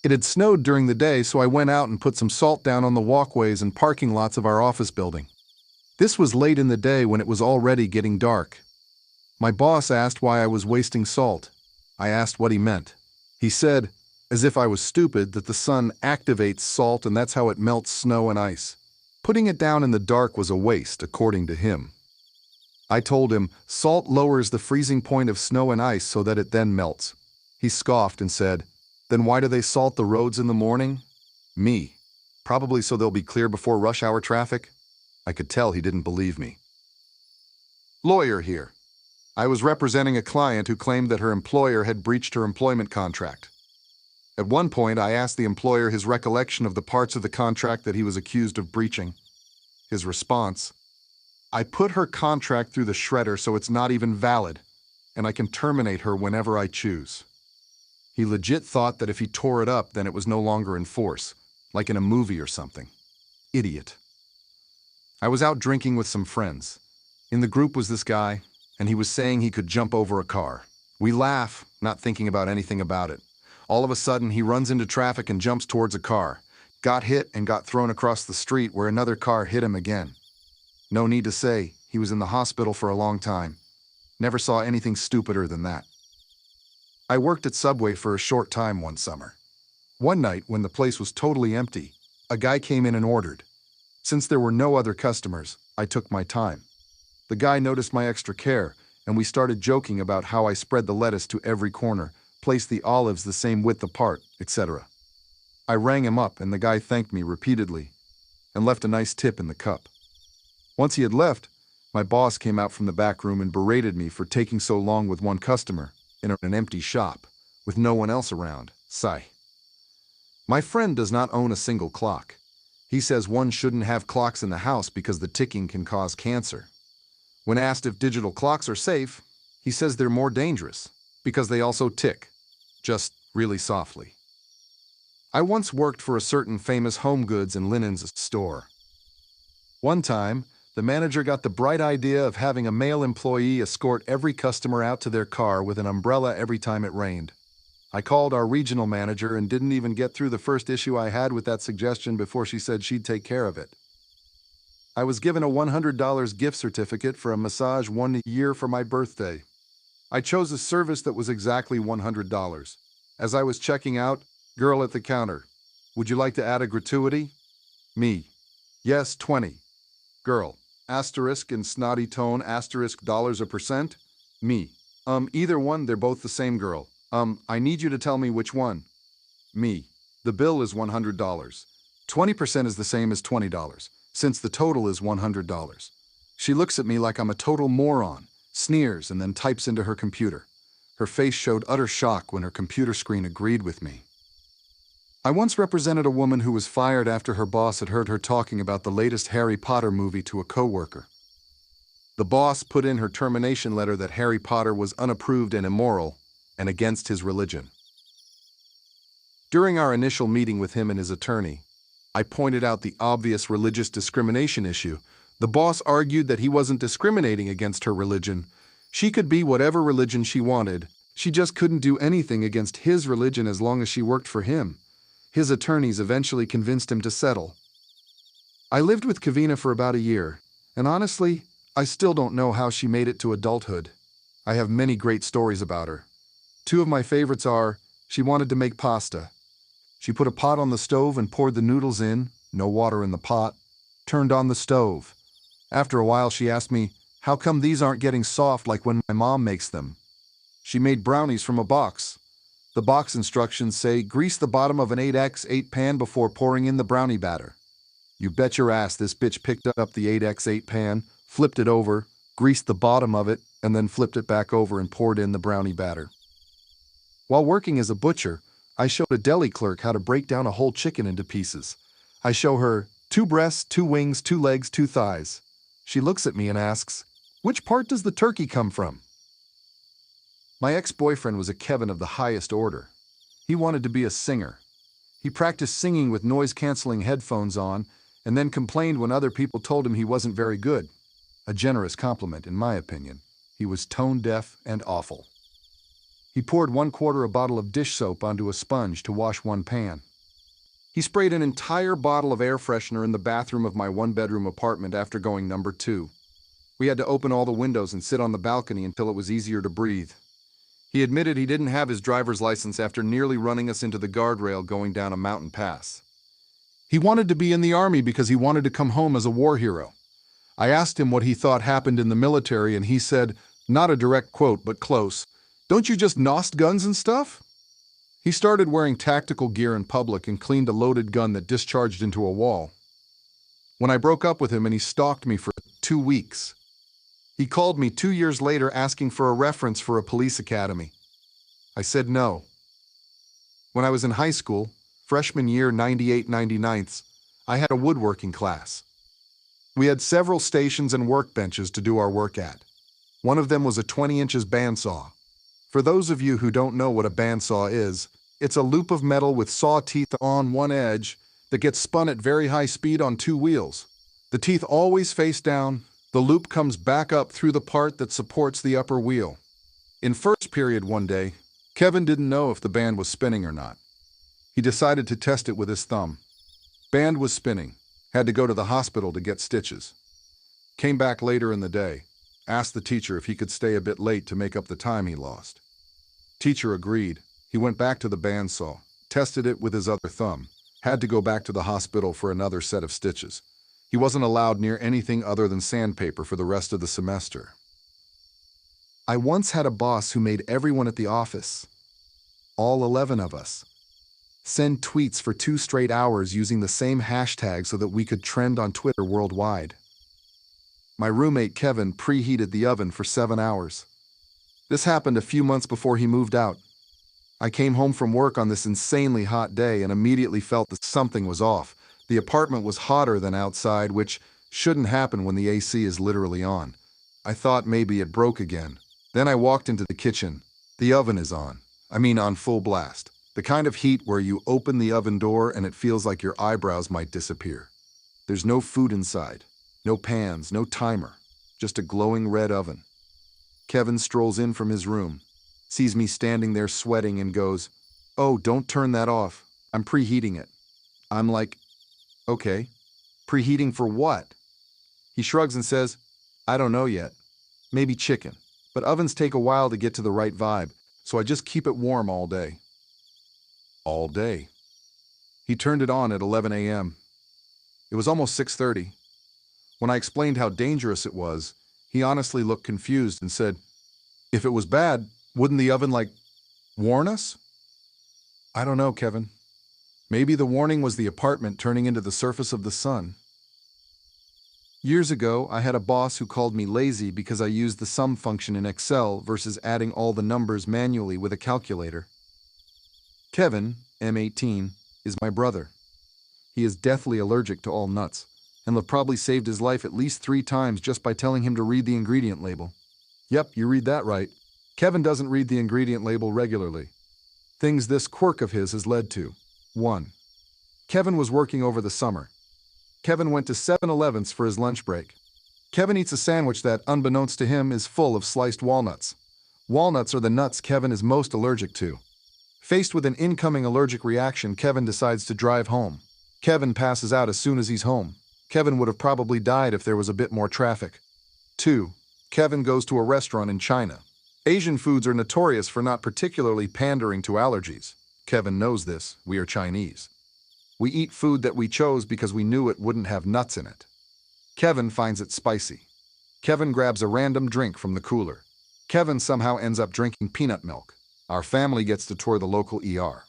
It had snowed during the day, so I went out and put some salt down on the walkways and parking lots of our office building. This was late in the day when it was already getting dark. My boss asked why I was wasting salt. I asked what he meant. He said, as if I was stupid, that the sun activates salt and that's how it melts snow and ice. Putting it down in the dark was a waste, according to him. I told him salt lowers the freezing point of snow and ice so that it then melts. He scoffed and said, then why do they salt the roads in the morning? Me. Probably so they'll be clear before rush hour traffic. I could tell he didn't believe me. Lawyer here. I was representing a client who claimed that her employer had breached her employment contract. At one point, I asked the employer his recollection of the parts of the contract that he was accused of breaching. His response, I put her contract through the shredder so it's not even valid, and I can terminate her whenever I choose. He legit thought that if he tore it up, then it was no longer in force, like in a movie or something. Idiot. I was out drinking with some friends. In the group was this guy, and he was saying he could jump over a car. We laugh, not thinking about anything about it. All of a sudden, he runs into traffic and jumps towards a car, got hit and got thrown across the street where another car hit him again. No need to say, he was in the hospital for a long time. Never saw anything stupider than that. I worked at Subway for a short time one summer. One night, when the place was totally empty, a guy came in and ordered. Since there were no other customers, I took my time. The guy noticed my extra care, and we started joking about how I spread the lettuce to every corner, placed the olives the same width apart, etc. I rang him up, and the guy thanked me repeatedly and left a nice tip in the cup. Once he had left, my boss came out from the back room and berated me for taking so long with one customer in an empty shop, with no one else around. Sigh. My friend does not own a single clock. He says one shouldn't have clocks in the house because the ticking can cause cancer. When asked if digital clocks are safe, he says they're more dangerous because they also tick, just really softly. I once worked for a certain famous home goods and linens store. One time, the manager got the bright idea of having a male employee escort every customer out to their car with an umbrella every time it rained. I called our regional manager and didn't even get through the first issue I had with that suggestion before she said she'd take care of it. I was given a $100 gift certificate for a massage 1 year for my birthday. I chose a service that was exactly $100. As I was checking out, girl at the counter, would you like to add a gratuity? Me, yes, 20. Girl, asterisk in snotty tone, asterisk dollars a percent? Me, either one, they're both the same girl. I need you to tell me which one. Me, the bill is $100. 20% is the same as $20, since the total is $100. She looks at me like I'm a total moron, sneers, and then types into her computer. Her face showed utter shock when her computer screen agreed with me. I once represented a woman who was fired after her boss had heard her talking about the latest Harry Potter movie to a coworker. The boss put in her termination letter that Harry Potter was unapproved and immoral, and against his religion. During our initial meeting with him and his attorney, I pointed out the obvious religious discrimination issue. The boss argued that he wasn't discriminating against her religion. She could be whatever religion she wanted. She just couldn't do anything against his religion as long as she worked for him. His attorneys eventually convinced him to settle. I lived with Kavina for about a year, and honestly, I still don't know how she made it to adulthood. I have many great stories about her. Two of my favorites are, she wanted to make pasta. She put a pot on the stove and poured the noodles in, no water in the pot, turned on the stove. After a while, she asked me, how come these aren't getting soft like when my mom makes them? She made brownies from a box. The box instructions say, grease the bottom of an 8x8 pan before pouring in the brownie batter. You bet your ass this bitch picked up the 8x8 pan, flipped it over, greased the bottom of it, and then flipped it back over and poured in the brownie batter. While working as a butcher, I showed a deli clerk how to break down a whole chicken into pieces. I show her 2 breasts, 2 wings, 2 legs, 2 thighs. She looks at me and asks, which part does the turkey come from? My ex-boyfriend was a Kevin of the highest order. He wanted to be a singer. He practiced singing with noise-canceling headphones on and then complained when other people told him he wasn't very good. A generous compliment, in my opinion. He was tone-deaf and awful. He poured 1/4 a bottle of dish soap onto a sponge to wash one pan. He sprayed an entire bottle of air freshener in the bathroom of my one-bedroom apartment after going number 2. We had to open all the windows and sit on the balcony until it was easier to breathe. He admitted he didn't have his driver's license after nearly running us into the guardrail going down a mountain pass. He wanted to be in the army because he wanted to come home as a war hero. I asked him what he thought happened in the military, and he said, not a direct quote, but close, "Don't you just nost guns and stuff?" He started wearing tactical gear in public and cleaned a loaded gun that discharged into a wall. When I broke up with him and he stalked me for 2 weeks. He called me 2 years later asking for a reference for a police academy. I said no. When I was in high school, freshman year 98-99, I had a woodworking class. We had several stations and workbenches to do our work at. One of them was a 20-inch bandsaw. For those of you who don't know what a bandsaw is, it's a loop of metal with saw teeth on one edge that gets spun at very high speed on 2 wheels. The teeth always face down. The loop comes back up through the part that supports the upper wheel. In first period one day, Kevin didn't know if the band was spinning or not. He decided to test it with his thumb. Band was spinning. Had to go to the hospital to get stitches. Came back later in the day. Asked the teacher if he could stay a bit late to make up the time he lost. Teacher agreed. He went back to the bandsaw, tested it with his other thumb, had to go back to the hospital for another set of stitches. He wasn't allowed near anything other than sandpaper for the rest of the semester. I once had a boss who made everyone at the office, all 11 of us, send tweets for 2 straight hours using the same hashtag so that we could trend on Twitter worldwide. My roommate Kevin preheated the oven for 7 hours. This happened a few months before he moved out. I came home from work on this insanely hot day and immediately felt that something was off. The apartment was hotter than outside, which shouldn't happen when the AC is literally on. I thought maybe it broke again. Then I walked into the kitchen. The oven is on. I mean on full blast. The kind of heat where you open the oven door and it feels like your eyebrows might disappear. There's no food inside. No pans, no timer. Just a glowing red oven. Kevin strolls in from his room, sees me standing there sweating and goes, "Oh, don't turn that off. I'm preheating it." I'm like, "Okay, preheating for what?" He shrugs and says, "I don't know yet. Maybe chicken. But ovens take a while to get to the right vibe, so I just keep it warm all day." All day. He turned it on at 11 a.m. It was almost 6:30. When I explained how dangerous it was, he honestly looked confused and said, "If it was bad, wouldn't the oven, warn us?" I don't know, Kevin. Maybe the warning was the apartment turning into the surface of the sun. Years ago, I had a boss who called me lazy because I used the sum function in Excel versus adding all the numbers manually with a calculator. Kevin, M18, is my brother. He is deathly allergic to all nuts, and have probably saved his life at least 3 times just by telling him to read the ingredient label. Yep, you read that right. Kevin doesn't read the ingredient label regularly. Things this quirk of his has led to. 1. Kevin was working over the summer. Kevin went to 7-Eleven's for his lunch break. Kevin eats a sandwich that, unbeknownst to him, is full of sliced walnuts. Walnuts are the nuts Kevin is most allergic to. Faced with an incoming allergic reaction, Kevin decides to drive home. Kevin passes out as soon as he's home. Kevin would have probably died if there was a bit more traffic. 2. Kevin goes to a restaurant in China. Asian foods are notorious for not particularly pandering to allergies. Kevin knows this. We are Chinese. We eat food that we chose because we knew it wouldn't have nuts in it. Kevin finds it spicy. Kevin grabs a random drink from the cooler. Kevin somehow ends up drinking peanut milk. Our family gets to tour the local ER.